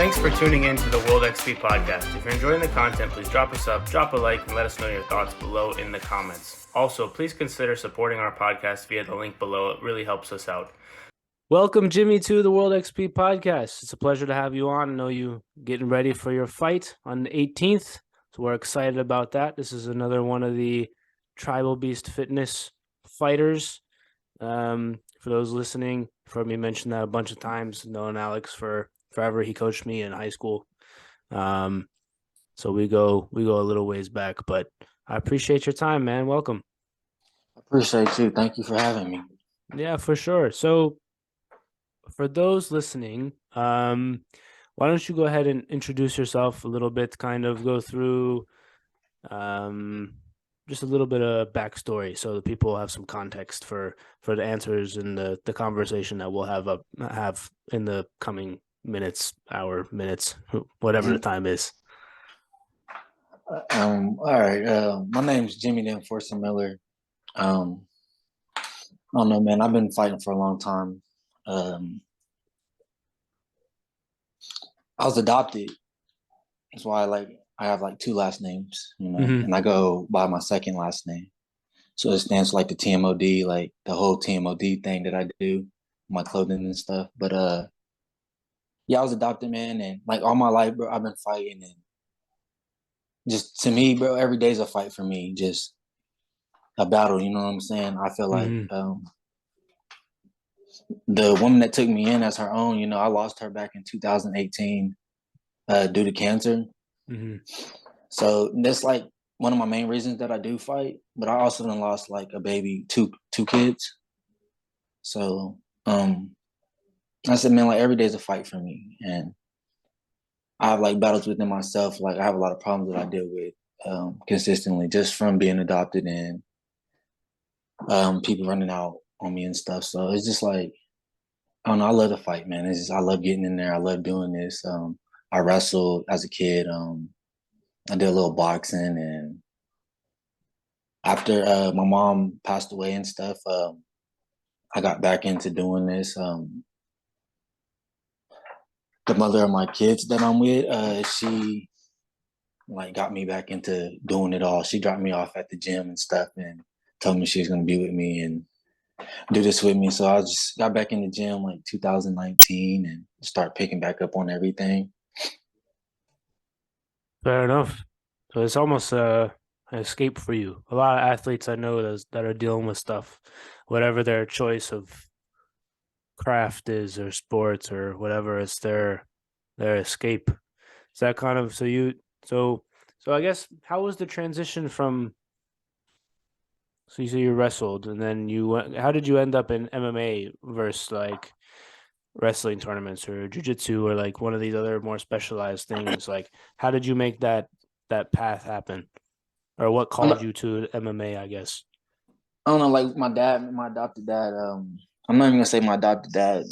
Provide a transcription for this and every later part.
Thanks for tuning in to the World XP podcast. If you're enjoying the content, please drop us up, drop a like, and let us know your thoughts below in the comments. Also, please consider supporting our podcast via the link below. It really helps us out. Welcome, Jimmy, to the World XP podcast. It's a pleasure to have you on. I know you getting ready for your fight on the 18th, so we're excited about that. This is another one of the Tribal Beast Fitness fighters. For those listening, you've heard me mention that a bunch of times. Known Alex for forever. He coached me in high school. So we go a little ways back, but I appreciate your time, man. Welcome. I appreciate you. Thank you for having me. Yeah, for sure. So for those listening, why don't you go ahead and introduce yourself a little bit, kind of go through just a little bit of backstory so that people have some context for the answers and the conversation that we'll have in the coming minutes, whatever the time is. All right. My name's Jimmy Miller. I don't know, man. I've been fighting for a long time. I was adopted. That's why I have two last names, and I go by my second last name. So it stands for the TMOD, the whole TMOD thing that I do, my clothing and stuff. But yeah, I was adopted, man, and all my life, bro, I've been fighting, and just to me, bro, every day's a fight for me. Just a battle, you know what I'm saying? I feel like the woman that took me in as her own, I lost her back in 2018 due to cancer. So that's one of my main reasons that I do fight. But I also done lost a baby, two kids. So I said, man, every day's a fight for me, and I have battles within myself. I have a lot of problems that I deal with consistently, just from being adopted and people running out on me and stuff. So it's just I don't know. I love to fight, man. It's just I love getting in there. I love doing this. I wrestled as a kid. I did a little boxing, and after my mom passed away and stuff, I got back into doing this. The mother of my kids that I'm with, she got me back into doing it all. She dropped me off at the gym and stuff, and told me she was gonna be with me and do this with me. So I just got back in the gym 2019 and start picking back up on everything. Fair enough. So it's almost an escape for you. A lot of athletes I know that are dealing with stuff, whatever their choice of craft is or sports or whatever, it's their escape. Is that kind of so I guess how was the transition from so you wrestled and then how did you end up in MMA versus wrestling tournaments or jiu-jitsu or one of these other more specialized things? How did you make that path happen? Or what called you to MMA, I guess? I don't know, my adopted dad, I'm not even gonna say my adopted dad,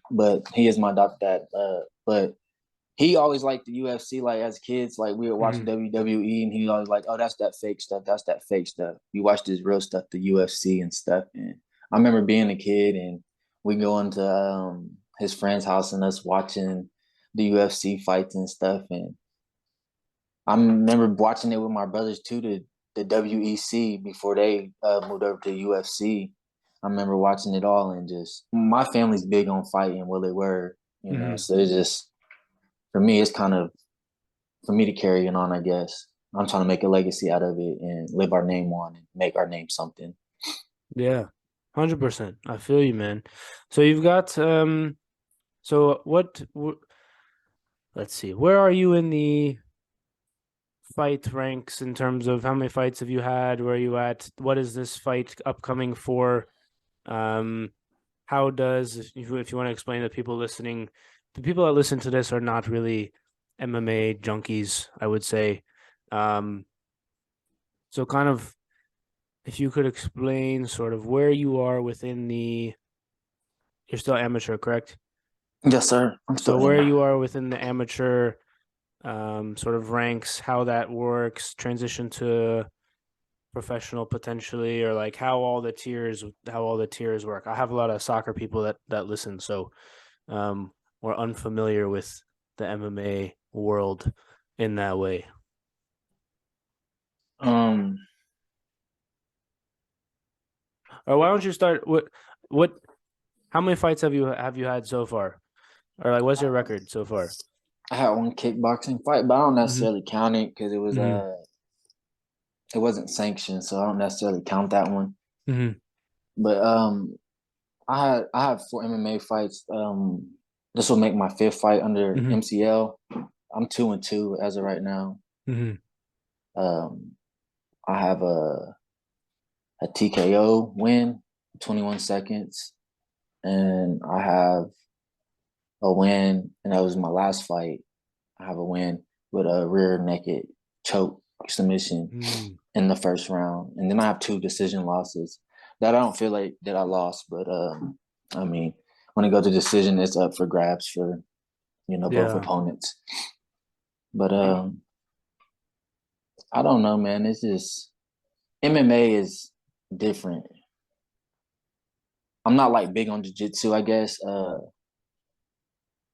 but he is my adopted dad. But he always liked the UFC. As kids, we would watch WWE, and he always oh, that's that fake stuff. That's that fake stuff. You watch this real stuff, the UFC and stuff. And I remember being a kid, and we going to his friend's house and us watching the UFC fights and stuff. And I remember watching it with my brothers too, the WEC before they moved over to UFC. I remember watching it all, and just my family's big on fighting. Well, they were, so it's just. For me, it's kind of for me to carry it on, I guess. I'm trying to make a legacy out of it and live our name on and make our name something. Yeah, 100%. I feel you, man. So you've got so let's see, where are you in the fight ranks in terms of how many fights have you had? Where are you at? What is this fight upcoming for? How does, if you want to explain to people listening, the people that listen to this are not really MMA junkies, I would say. So kind of, if you could explain sort of where you are within you're still amateur, correct? Yes, sir. So where you are within the amateur sort of ranks, how that works, transition to professional potentially, or how all the tiers work. I have a lot of soccer people that listen, so we're unfamiliar with the MMA world in that way? Um, Or why don't you start what how many fights have you had so far? Or like what's your record so far? I had one kickboxing fight, but I don't Mm-hmm. necessarily count it because Mm-hmm. it wasn't sanctioned, so I don't necessarily count that one. Mm-hmm. But I have 4 MMA fights. This will make my fifth fight under Mm-hmm. MCL. I'm 2-2 as of right now. Mm-hmm. Um, I have a TKO win, 21 seconds, and I have a win, and that was my last fight. I have a win with a rear naked choke submission Mm. in the first round, and then I have 2 decision losses that I don't feel like that I lost, but I mean, when it goes to decision, it's up for grabs for both Yeah. opponents. But I don't know, man. It's just MMA is different. I'm not like big on jiu-jitsu, I guess.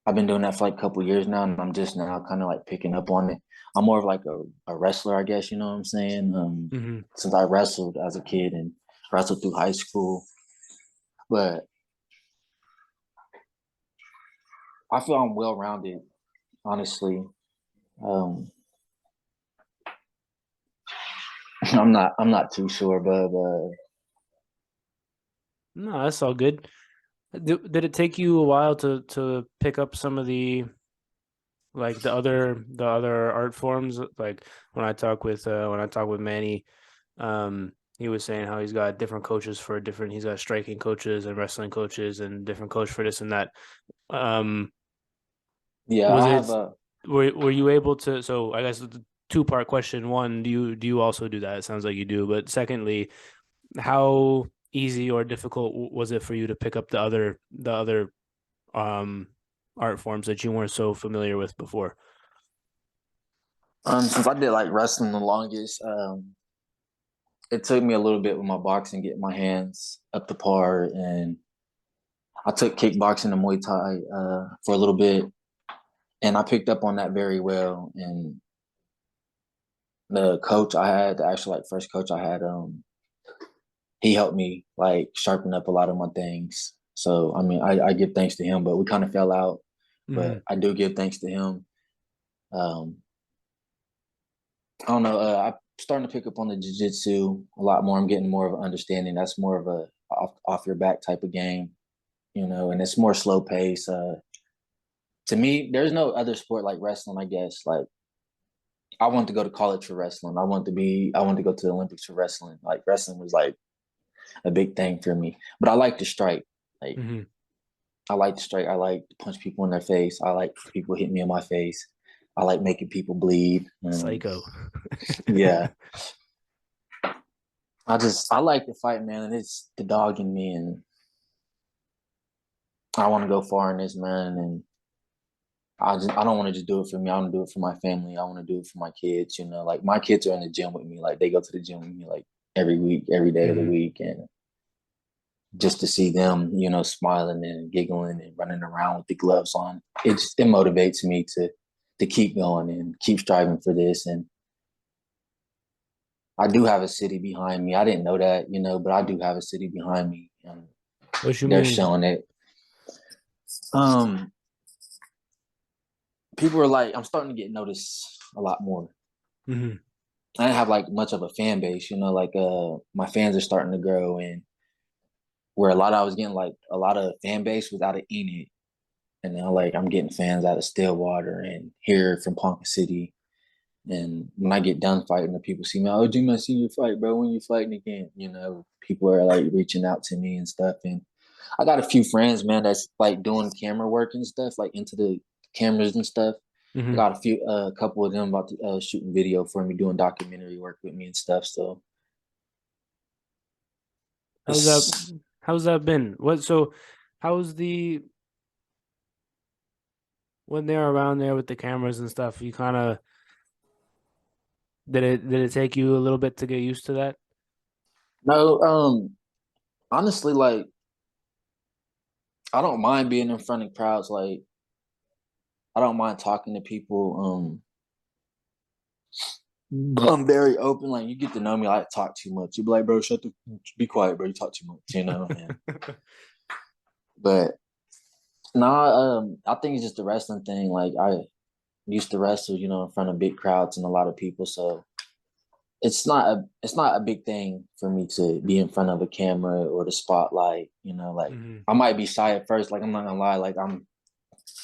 I've been doing that for like a couple years now, and I'm just now kind of like picking up on it. I'm more of like a wrestler, I guess. You know what I'm saying? Mm-hmm. Since I wrestled as a kid and wrestled through high school, but I feel I'm well rounded, honestly. Um, I'm not too sure, but No, that's all good. Did it take you a while to pick up some of the like the other art forms? Like when I talk with Manny, he was saying how he's got different coaches for different. He's got striking coaches and wrestling coaches and different coach for this and that. Um, yeah, was I have it a. were you able to? So I guess the two-part question. One, do you also do that? It sounds like you do. But secondly, how easy or difficult was it for you to pick up the other um art forms that you weren't so familiar with before? Since I did like wrestling the longest, it took me a little bit with my boxing, getting my hands up to par, and I took kickboxing and Muay Thai for a little bit, and I picked up on that very well. And the coach I had, the actual like first coach I had, he helped me like sharpen up a lot of my things. So I mean, I give thanks to him, but we kind of fell out. Mm-hmm. But I do give thanks to him. Um, I don't know. I'm starting to pick up on the jiu-jitsu a lot more. I'm getting more of an understanding. That's more of a off your back type of game, and it's more slow pace. To me, there's no other sport like wrestling. I guess like I wanted to go to college for wrestling. I wanted to go to the Olympics for wrestling. Like wrestling was like a big thing for me. But I like to strike. Like Mm-hmm. I like to strike. I like to punch people in their face. I like people hit me in my face. I like making people bleed. Psycho. Yeah. I like to fight, man, and it's the dog in me, and I want to go far in this, man. And I don't want to just do it for me. I want to do it for my family. I want to do it for my kids. Like my kids are in the gym with me. Like they go to the gym with me like every week, every day of the Mm-hmm. week, and just to see them, smiling and giggling and running around with the gloves on, it motivates me to keep going and keep striving for this. And I do have a city behind me. I didn't know that, but I do have a city behind me, and What you they're mean? showing it. Um, People are like, I'm starting to get noticed a lot more. Mm-hmm. I didn't have like much of a fan base, like my fans are starting to grow, and where I was getting like a lot of fan base without an Enid. And now like I'm getting fans out of Stillwater and here from Ponca City. And when I get done fighting, the people see me, oh Jimmy, I seen you fight, bro. When you fighting again? People are like reaching out to me and stuff. And I got a few friends, man, that's like doing camera work and stuff, like into the cameras and stuff. I Mm-hmm. got a couple of them about to shooting video for me, doing documentary work with me and stuff. So How's that it's how's that been? How's the when they're around there with the cameras and stuff, you kind of did it take you a little bit to get used to that? no, honestly, like I don't mind being in front of crowds. Like I don't mind talking to people. I'm very open. Like you get to know me, I talk too much. You be like, bro, be quiet, bro. You talk too much, you know. But I think it's just the wrestling thing. Like I used to wrestle, in front of big crowds and a lot of people, so it's not a big thing for me to be in front of a camera or the spotlight. Like Mm-hmm. I might be shy at first. Like I'm not gonna lie. Like I'm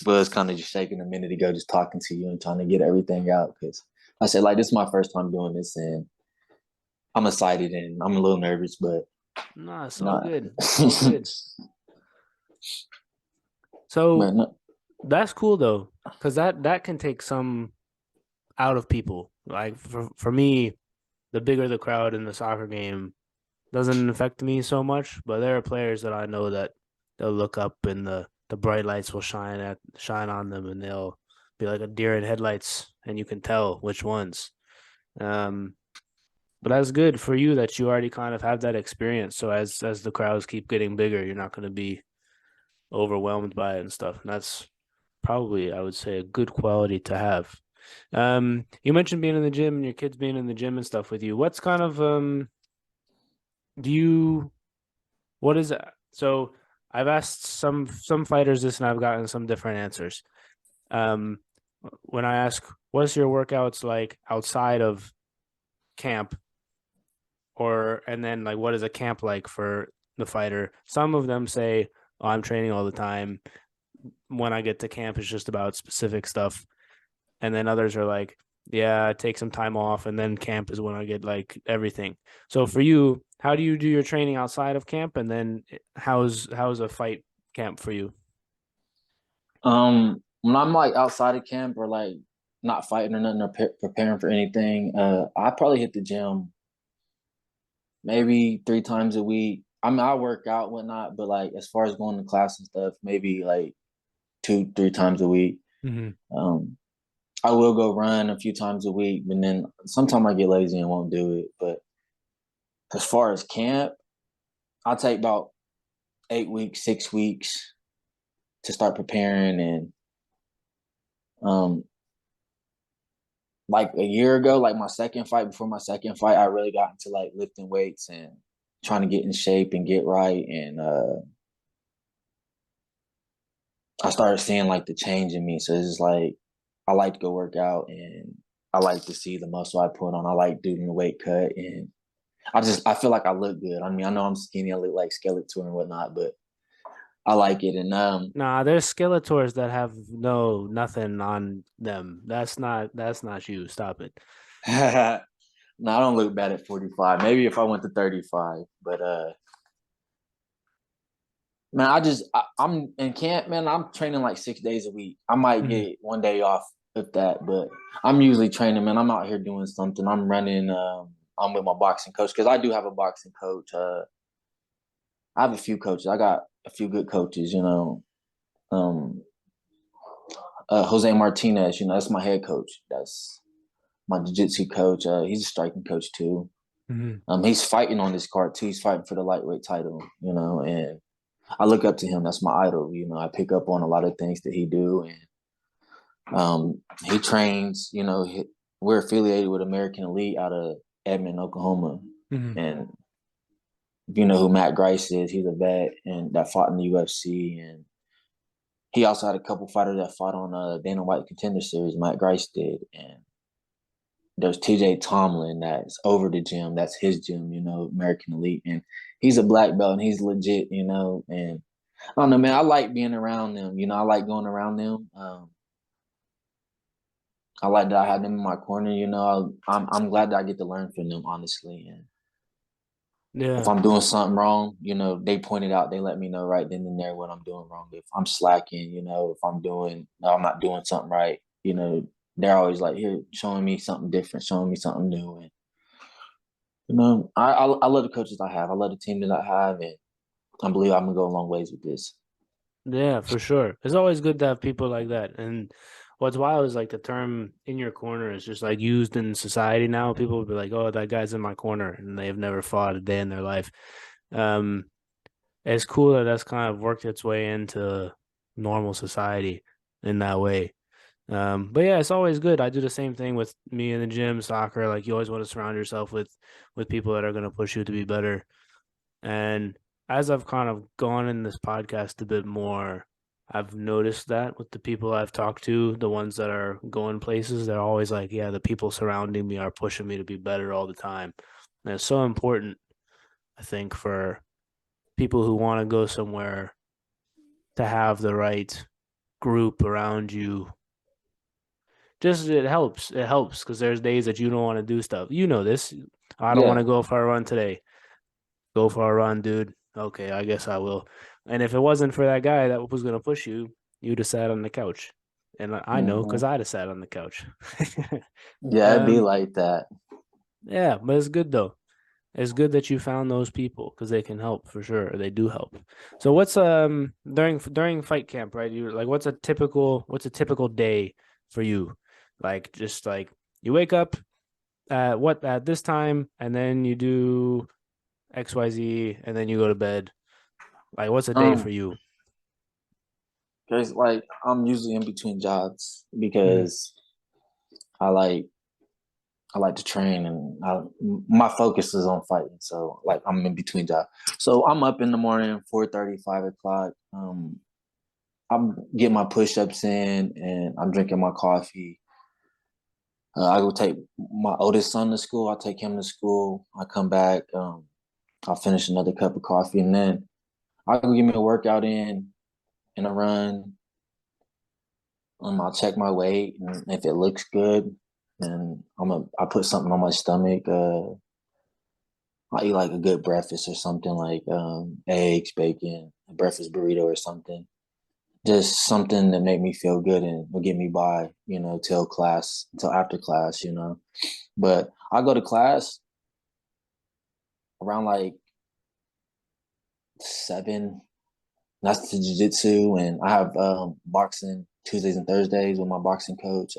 was kind of just shaking a minute ago, just talking to you and trying to get everything out because I said like this is my first time doing this and I'm excited and I'm a little nervous, but No, it's all not. good. It's all good. So But no, that's cool though, because that can take some out of people. Like for me, the bigger the crowd in the soccer game doesn't affect me so much. But there are players that I know that they'll look up and the bright lights will shine on them, and they'll be like a deer in headlights, and you can tell which ones. Um, but that's good for you that you already kind of have that experience. So as the crowds keep getting bigger, you're not going to be overwhelmed by it and stuff. And that's probably, I would say, a good quality to have. You mentioned being in the gym and your kids being in the gym and stuff with you. What's kind of do you what is that? So I've asked some fighters this and I've gotten some different answers. Um, when I ask what's your workouts like outside of camp, or and then like what is a camp like for the fighter? Some of them say, "Oh, I'm training all the time. When I get to camp, it's just about specific stuff." And then others are like, yeah, take some time off, and then camp is when I get like everything. So for you, how do you do your training outside of camp, and then how's a fight camp for you? when I'm like outside of camp or like not fighting or nothing or preparing for anything, I probably hit the gym maybe 3 times a week. I mean, I work out whatnot, but like as far as going to class and stuff, maybe like 2, 3 times a week. Mm-hmm. Um, I will go run a few times a week, but then sometimes I get lazy and won't do it. But as far as camp, I'll take about 8 weeks, 6 weeks to start preparing. And um, like a year ago, like my second fight, before my second fight, I really got into like lifting weights and trying to get in shape and get right. And I started seeing like the change in me. So it's just like I like to go work out and I like to see the muscle I put on. I like doing the weight cut and I feel like I look good. I mean, I know I'm skinny, I look like Skeletor and whatnot, but I like it. And Nah, there's Skeletors that have nothing on them. That's not you. Stop it. no, I don't look bad at 45. Maybe if I went to 35, but man, I'm in camp, man. I'm training like 6 days a week. I might Mm-hmm. get one day off with that, but I'm usually training, man. I'm out here doing something. I'm running. I'm with my boxing coach because I do have a boxing coach. I have a few coaches. I got a few good coaches. Um, Jose Martinez. That's my head coach. That's my jiu-jitsu coach. He's a striking coach too. Mm-hmm. He's fighting on this card too. He's fighting for the lightweight title. And I look up to him. That's my idol. I pick up on a lot of things that he do, and he trains. We're affiliated with American Elite out of Edmond, Oklahoma, Mm-hmm. and if you know who Matt Grice is, he's a vet and that fought in the UFC, and he also had a couple fighters that fought on Dana White Contender Series. Matt Grice did, and there's TJ Tomlin that's over the gym. That's his gym, American Elite, and he's a black belt and he's legit, and I don't know, man. I like being around them. I like going around them. I like that I have them in my corner. I'm glad that I get to learn from them, honestly. And if Yeah. I'm doing something wrong, they point it out. They let me know right then and there what I'm doing wrong. If I'm slacking, if I'm not doing something right, they're always like here, showing me something different, showing me something new. And I love the coaches I have. I love the team that I have, and I believe I'm gonna go a long ways with this. Yeah, for sure. It's always good to have people like that. And what's wild is like the term in your corner is just like used in society now. People will be like, oh, that guy's in my corner, and they've never fought a day in their life. Um, it's cool that that's kind of worked its way into normal society in that way. But yeah, it's always good. I do the same thing with me in the gym, soccer. Like you always want to surround yourself with people that are going to push you to be better. And as I've kind of gone in this podcast a bit more, I've noticed that with the people I've talked to, the ones that are going places, they're always like, yeah, the people surrounding me are pushing me to be better all the time. And it's so important, I think, for people who want to go somewhere to have the right group around you. Just it helps. It helps because there's days that you don't want to do stuff. You know this. I don't want Yeah. to go for a run today. Go for a run, dude. Okay, I guess I will. And if it wasn't for that guy that was gonna push you, you'd have sat on the couch. And I know because Hmm. I'd have sat on the couch. Yeah, it'd be um, like that. yeah, but it's good though. It's good that you found those people because they can help for sure. They do help. So what's during fight camp, right? You like what's a typical day for you? Like just like you wake up at this time and then you do XYZ and then you go to bed. Like what's a day for Um, you? cause like I'm usually in between jobs Mm-hmm. because I like I like to train and my focus is on fighting. So like I'm in between jobs. So I'm up in the morning, 4:30, 5 o'clock. I'm getting my push-ups in and I'm drinking my coffee. I go take my oldest son to school. I take him to school. I come back. I'll finish another cup of coffee and then I'll go give me a workout in and a run. I'll check my weight and if it looks good, then I put something on my stomach. I eat like a good breakfast or something like eggs, bacon, a breakfast burrito or something. Just something that make me feel good and will get me by, till class, until after class, But I go to class around like 7. That's the jiu-jitsu, and I have boxing Tuesdays and Thursdays with my boxing coach.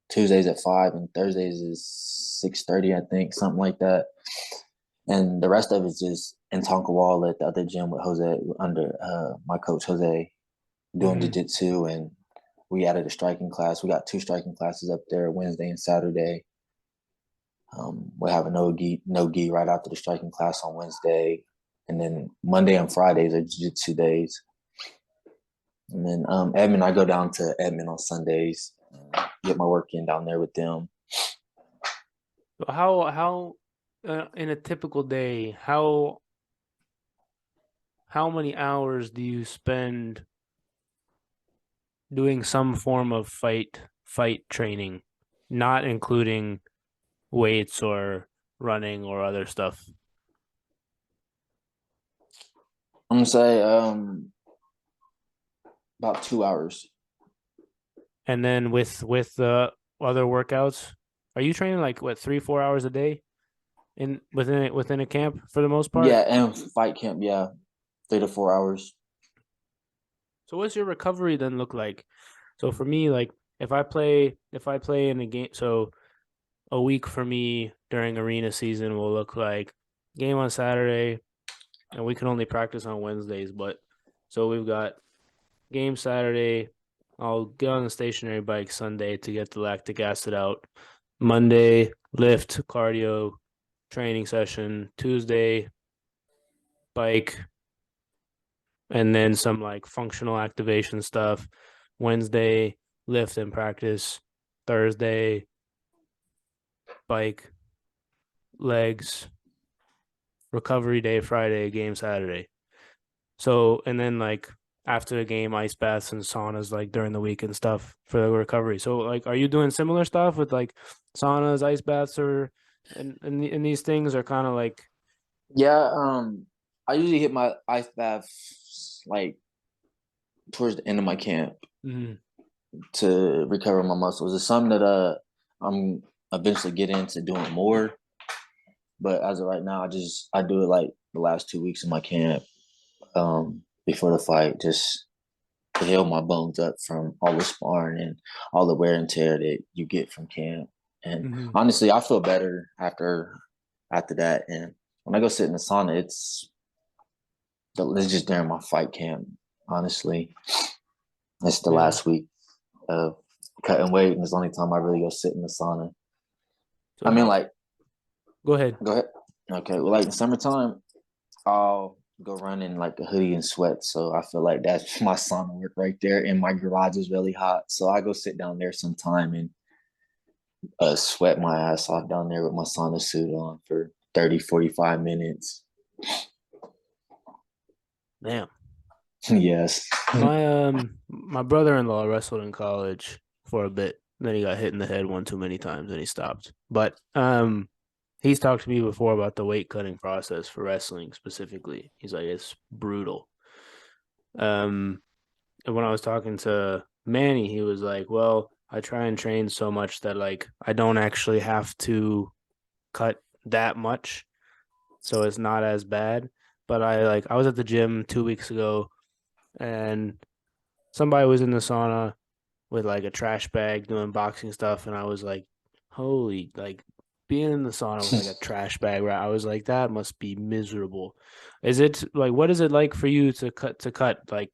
Tuesdays at 5 and Thursdays is 6:30, I think, something like that. And the rest of it's just in Tonka at the other gym with Jose under my coach Jose doing Mm-hmm. jiu-jitsu, and we added a striking class. We got 2 striking classes up there Wednesday and Saturday. We have a no gi right after the striking class on Wednesday, and then Monday and Fridays are jiu-jitsu days. And then Edmond, I go down to Edmond on Sundays, get my work in down there with them. So how in a typical day, how many hours do you spend doing some form of fight training, not including weights or running or other stuff? I'm gonna say about 2 hours. And then with the other workouts, are you training like what 3-4 hours a day in within a camp for the most part? Yeah, and fight camp, yeah, 3 to 4 hours. So what's your recovery then look like? So for me, like if I play in a game, so a week for me during arena season will look like game on Saturday, and we can only practice on Wednesdays. But so we've got game Saturday. I'll get on the stationary bike Sunday to get the lactic acid out. Monday, lift, cardio, training session. Tuesday, bike, and then some like functional activation stuff. Wednesday, lift and practice. Thursday, bike, legs, recovery day Friday, game Saturday. So, and then like after the game, ice baths and saunas like during the week and stuff for the recovery. So, like, are you doing similar stuff with like saunas, ice baths, or and these things are kind of like, Yeah, I usually hit my ice baths like towards the end of my camp mm, to recover my muscles. It's something that I'm eventually get into doing more. But as of right now, I do it like the last 2 weeks of my camp before the fight, just to heal my bones up from all the sparring and all the wear and tear that you get from camp. And mm, honestly, I feel better after that. And when I go sit in the sauna, it's just during my fight camp. Honestly, it's the yeah. last week of cutting weight, and it's the only time I really go sit in the sauna. So I mean, how? like, Go ahead. go ahead. Okay, well, like in summertime, I'll go run in like a hoodie and sweats. So I feel like that's my sauna work right there. And my garage is really hot, so I go sit down there sometime and sweat my ass off down there with my sauna suit on for 30, 45 minutes. Damn. Yes. My brother-in-law wrestled in college for a bit. Then he got hit in the head one too many times and he stopped. But he's talked to me before about the weight cutting process for wrestling specifically. He's like, it's brutal. And when I was talking to Manny, he was like, well, I try and train so much that like I don't actually have to cut that much. So it's not as bad. But I was at the gym 2 weeks ago and somebody was in the sauna with like a trash bag doing boxing stuff, and I was like, holy, like being in the sauna with like a trash bag, right? I was like, that must be miserable. Is it like what is it like for you to cut like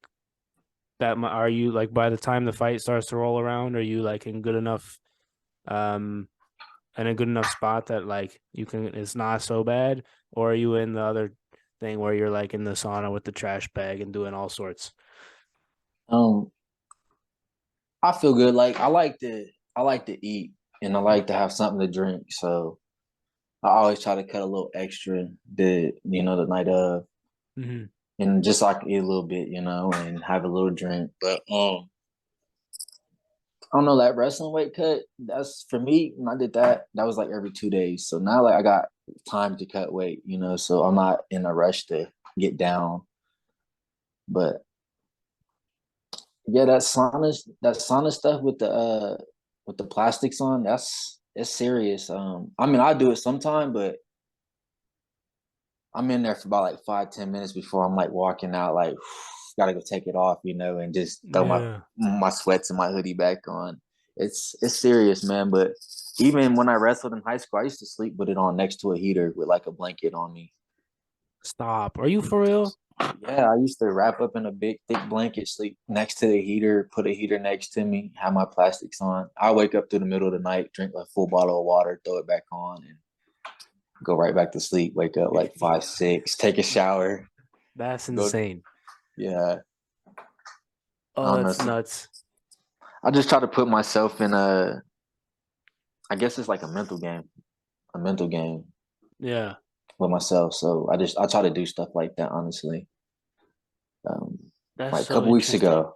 that? Are you like by the time the fight starts to roll around, are you like um in a good enough spot that like you can it's not so bad, or are you in the other thing where you're like in the sauna with the trash bag and doing all sorts? um, I feel good. Like I like to eat and I like to have something to drink. So I always try to cut a little extra the night of Mm-hmm. and just so I can eat a little bit, and have a little drink. But I don't know, that wrestling weight cut, that's for me, when I did that, that was like every 2 days. So now like I got time to cut weight, so I'm not in a rush to get down. But yeah, that sauna stuff with the plastics on, it's serious. I mean I do it sometime, but I'm in there for about like 5, 10 minutes before I'm like walking out, like gotta go take it off, and just throw my Yeah. my sweats and my hoodie back on. It's serious, man. But even when I wrestled in high school, I used to sleep with it on next to a heater with like a blanket on me. Stop. Are you for real? Yeah, I used to wrap up in a big thick blanket, sleep next to the heater, put a heater next to me, have my plastics on. I wake up through the middle of the night, drink a full bottle of water, throw it back on, and go right back to sleep. Wake up like 5, 6, take a shower, That's go. insane. Yeah, I Oh, don't know. that's nuts. I just try to put myself in a. I guess it's like a mental game Yeah, with myself. So I try to do stuff like that. Honestly, um, that's like a so couple weeks interesting. ago,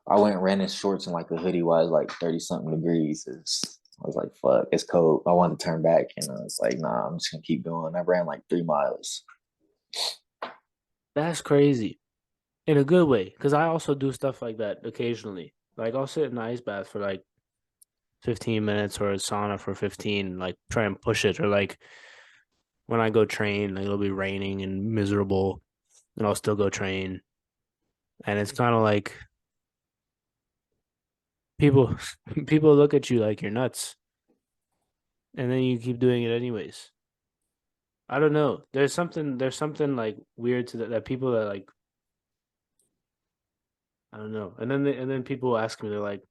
I went and ran in shorts and like a hoodie while it was like 30 something degrees. I was like, fuck, it's cold. I wanted to turn back, and I was like, nah, I'm just gonna keep going. I ran like 3 miles. That's crazy in a good way because I also do stuff like that occasionally. Like I'll sit in the ice bath for like 15 minutes or a sauna for 15, like try and push it. Or like when I go train, like it'll be raining and miserable and I'll still go train. And it's kind of like people people look at you like you're nuts and then you keep doing it anyways. I don't know. There's something like weird to that people that like I don't know. And then people ask me, they're like,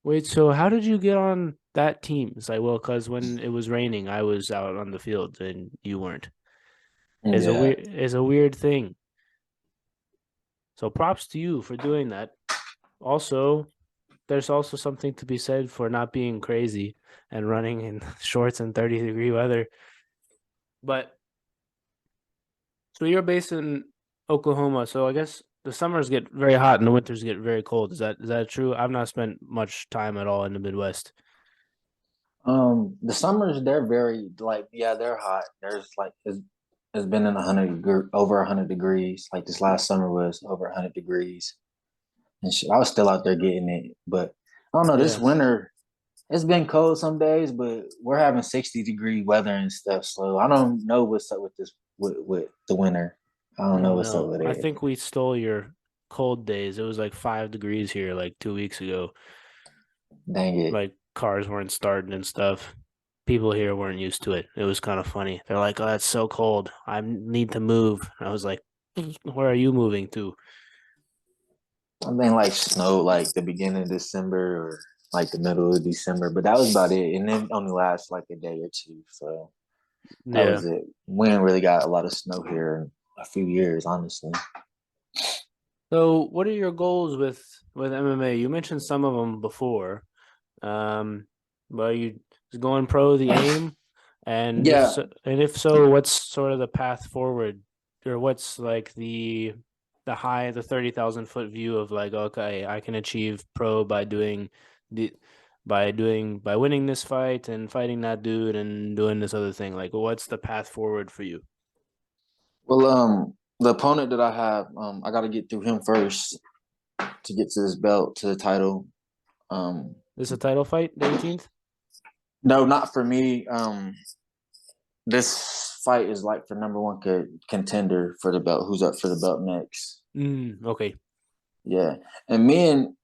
"Wait, so how did you get on that team?" It's like, well, because when it was raining, I was out on the field and you weren't. Yeah. It's a weird thing. So props to you for doing that. Also, there's also something to be said for not being crazy and running in shorts in 30-degree weather. But so you're based in Oklahoma, so I guess the summers get very hot and the winters get very cold. Is that true? I've not spent much time at all in the Midwest. The summers they're very like yeah they're hot. There's like it's been in 100 over 100 degrees. Like this last summer was over 100 degrees, and shit, I was still out there getting it. But I don't know. This Yeah. winter it's been cold some days, but we're having 60-degree weather and stuff. So I don't know what's up with this with the winter. I I don't know don't what's up know. with I it. think we stole your cold days. It was like 5 degrees here like 2 weeks ago. Dang it. Like cars weren't starting and stuff. People here weren't used to it. It was kind of funny. They're like, "Oh, it's so cold. I need to move." I was like, "Where are you moving to?" I mean, like snow, like the beginning of December, or like the middle of December, but that was about it. And then only lasts like a day or two. So that Yeah. was it. We ain't really got a lot of snow here in a few years, honestly. So, what are your goals with MMA? You mentioned some of them before. Um, but you is going pro the aim, and Yeah. if so, what's sort of the path forward, or what's like the 30,000 foot view of like, okay, I can achieve pro by doing the by winning this fight and fighting that dude and doing this other thing. Like, what's the path forward for you? Well, the opponent that I have, I got to get through him first to get to this belt, to the title. Um, This a title fight, the 18th? no, not for me. This fight is like for number one contender for the belt. Who's up for the belt next? Okay. Yeah, and me and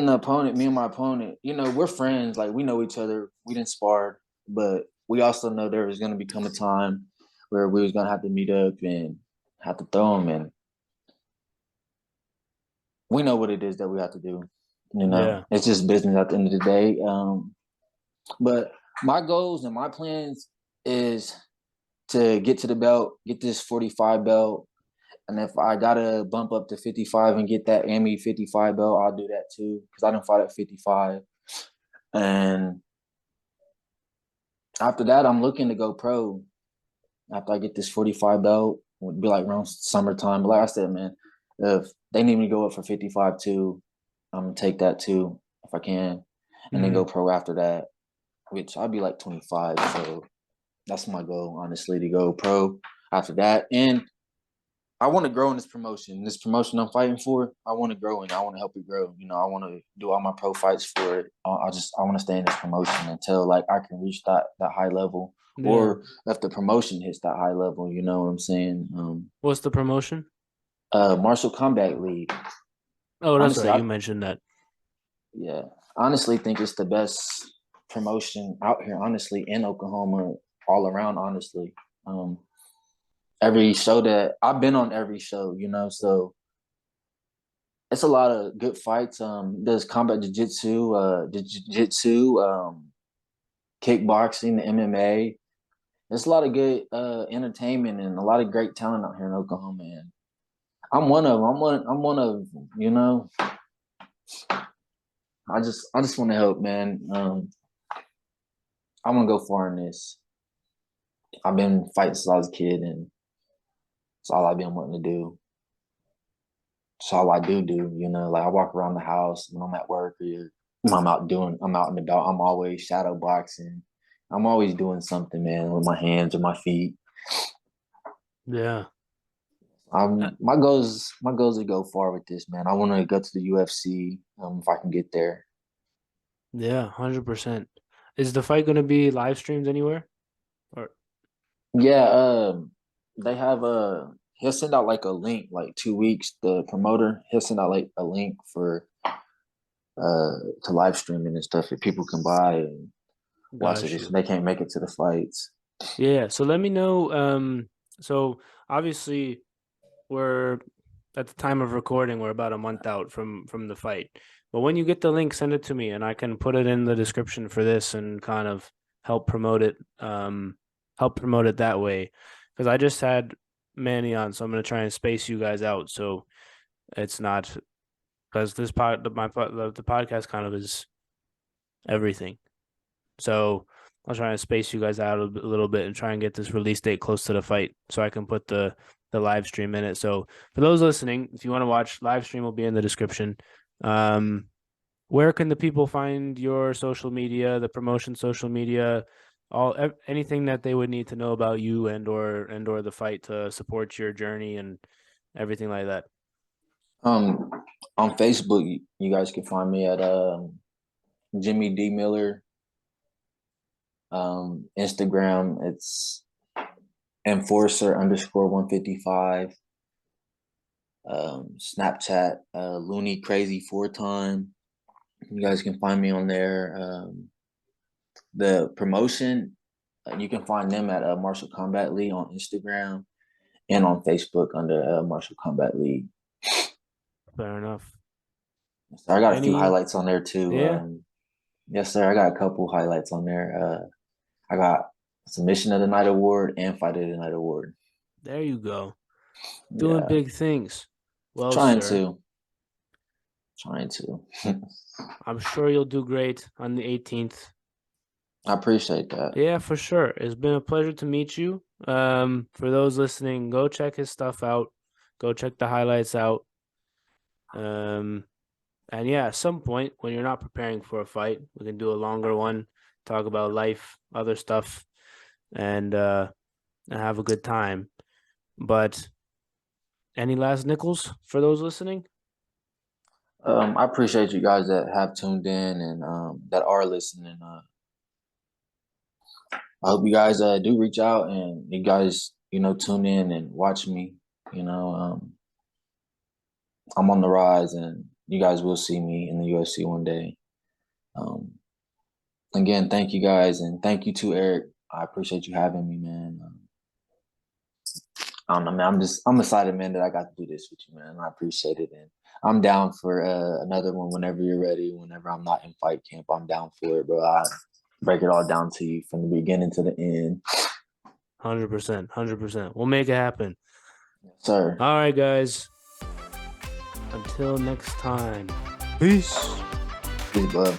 the opponent, me and my opponent, we're friends. Like we know each other. We didn't spar, but we also know there was going to become a time where we was going to have to meet up and have to throw him. And we know what it is that we have to do. Yeah. It's just business at the end of the day. But my goals and my plans is to get to the belt, get this 45 belt. And if I gotta bump up to 55 and get that AMI 55 belt, I'll do that too. Because I don't fight at 55. And after that, I'm looking to go pro. After I get this 45 belt, it would be like around summertime. But like I said, man, if they need me to go up for 55 too, I'm gonna take that too if I can. And then go Hmm. pro after that, which I'll be like 25. So that's my goal, honestly, to go pro after that. And I want to grow in this promotion. This promotion I'm fighting for, I want to grow in. I want to help it grow. I want to do all my pro fights for it. I want to stay in this promotion until like I can reach that high level, Yeah. or if the promotion hits that high level. You know what I'm saying? What's the promotion? Martial Combat League. Oh, that's Honestly, right. You mentioned that. yeah, honestly think it's the best promotion out here. Honestly, in Oklahoma, all around. Honestly, um, every show that I've been on, every show, so it's a lot of good fights. There's combat jiu-jitsu, kickboxing, the MMA. There's a lot of good entertainment and a lot of great talent out here in Oklahoma. And I'm one of them. I'm one of them. I just want to help, man. I want to go far in this. I've been fighting since I was a kid, and it's all I've been wanting to do. It's all I do. Like I walk around the house when I'm at work or when I'm out and about. I'm always shadow boxing. I'm always doing something, man, with my hands or my feet. Yeah. My goals to go far with this, man. I want to go to the UFC, if I can get there. Yeah, 100%. Is the fight going to be live streamed anywhere? Or Yeah, they have he'll send out like a link like 2 weeks. The promoter he'll send out like a link for to live streaming and stuff that people can buy and watch it Gosh, if they can't make it to the fights. yeah. So let me know. So obviously we're at the time of recording, we're about a month out from the fight. But when you get the link, send it to me and I can put it in the description for this and kind of help promote it. Help promote it that way. Because I just had Manny on, so I'm gonna try and space you guys out. So it's not because the podcast kind of is everything. So I'll try and space you guys out a little bit and try and get this release date close to the fight so I can put the live stream in it. So for those listening, if you want to watch, live stream will be in the description. Um, where can the people find your social media, the promotion social media, anything that they would need to know about you and or the fight to support your journey and everything like that? Um, on Facebook, you guys can find me at Jimmy D Miller. Instagram, it's enforcer underscore 155. Snapchat, Looney Crazy 4 time. You guys can find me on there. The promotion, you can find them at Martial Combat League on Instagram and on Facebook under Martial Combat League. Fair enough. So I got a few Any highlights on there too. Yeah. Yes, sir. I got a couple highlights on there. I got Submission of the Night award and Fight of the Night award. There you go. Doing Yeah, big things. Well, trying sir, to. Trying to. I'm sure you'll do great on the 18th. I appreciate that. Yeah, for sure. It's been a pleasure to meet you. For those listening, go check his stuff out. Go check the highlights out. And yeah, at some point when you're not preparing for a fight, we can do a longer one, talk about life, other stuff, and have a good time. But any last nickels for those listening? I appreciate you guys that have tuned in and that are listening. I hope you guys do reach out and you guys, tune in and watch me. You know, I'm on the rise and you guys will see me in the UFC one day. Um, Again, thank you guys and thank you to Eric. I appreciate you having me, man. I don't know, man. I'm excited, man, that I got to do this with you, man. I appreciate it, and I'm down for another one whenever you're ready. Whenever I'm not in fight camp, I'm down for it, bro. I break it all down to you from the beginning to the end. 100%, 100%. We'll make it happen. Yes, sir. All right, guys. Until next time. Peace. Peace, bro.